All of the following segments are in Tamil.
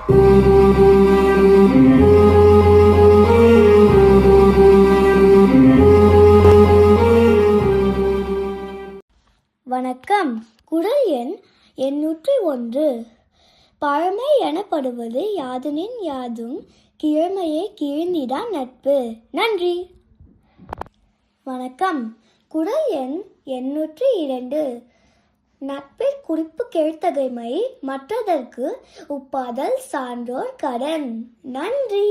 வணக்கம். குறள் எண் 801. பழமை எனப்படுவது யாதெனின் யாதும் கிழமையை கீழ்ந்திடா நட்பு. நன்றி. வணக்கம். குறள் எண் 802. நட்பிற் குறிப்பு கேழ்த்தகைமை மற்றதற்கு உப்பாதல் சான்றோர் கடன். நன்றி.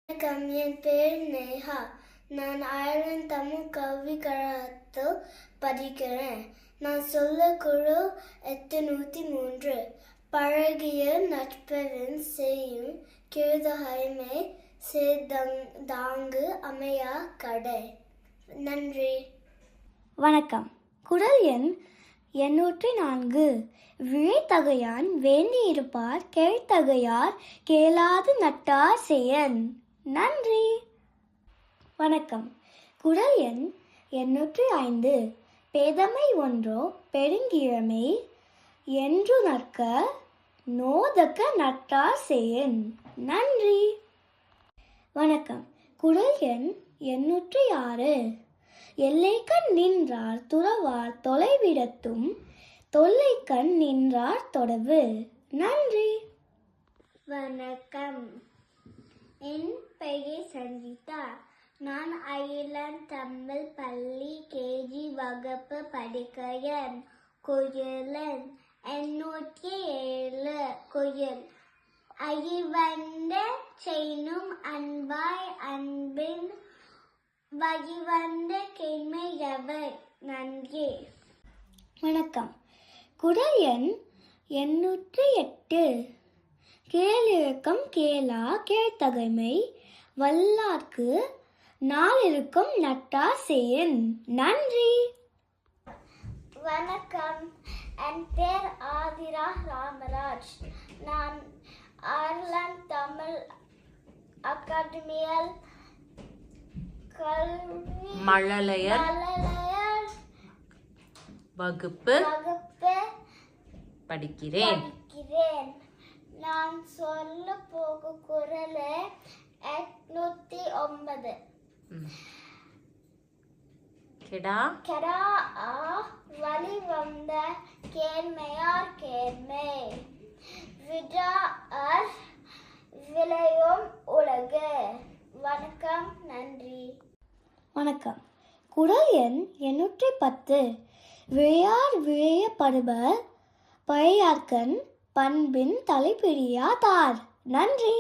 வணக்கம். என் பேர் நேஹா. நான் அயர்லாந்து தமிழ் கல்வி கழகத்தில் படிக்கிறேன். நான் சொல்ல குறள் 803. பழகிய நட்பெறின் செய்யும் கேழ்தகைமை சேதாங்கு அமையா கடை. நன்றி. வணக்கம். குறள் எண் 804. விழைத்தகையான் வேண்டியிருப்பார் கேழ்த்தகையார் கேளாது நட்டார் செயன். நன்றி. வணக்கம். குறள் எண் 805. பேதமை ஒன்றோ பெருங்கிழமை என்று நற்க நோதக்க நட்டார் செயன். நன்றி. வணக்கம். குறள் எண் 806. எல்லைக்கண் நின்றார் துறவார் தொலைவிடத்தும் தொல்லைக்கண் நின்றார் தொடர்பு. நன்றி. வணக்கம். என் பெயர் சங்கீதா. நான் அயர்லாந்து தமிழ் பள்ளி கேஜி வகுப்பு படிக்கிறேன். குறள் 807. குறள் அறிவந்த செய்யும் அன்பாய் அன்பின் வழிவந்த கேண்மையவர். நன்றி. வணக்கம். குறள் எண் 808. கேளிருக்கம் கேளா கேழ்த்தகைமை வல்லார்க்கு நாளிருக்கும் நட்டார் செயன். நன்றி. வணக்கம். என் பேர் ஆதிரா ராமராஜ். நான் அயர்லாந்து தமிழ் அகாடமியில் மழலையர் வகுப்பு படிக்கிறேன். நான் சொல்ல போகும் குறள் 809. கெடா வழி வந்த கேண்மையார் கேண்மை விடார் விளையும் உலகு. வணக்கம். நன்றி. வணக்கம். குறள் எண் 810. விழையார் விழையப்படுப பழையார்கண் பண்பின் தலைப்பிரியா தார். நன்றி.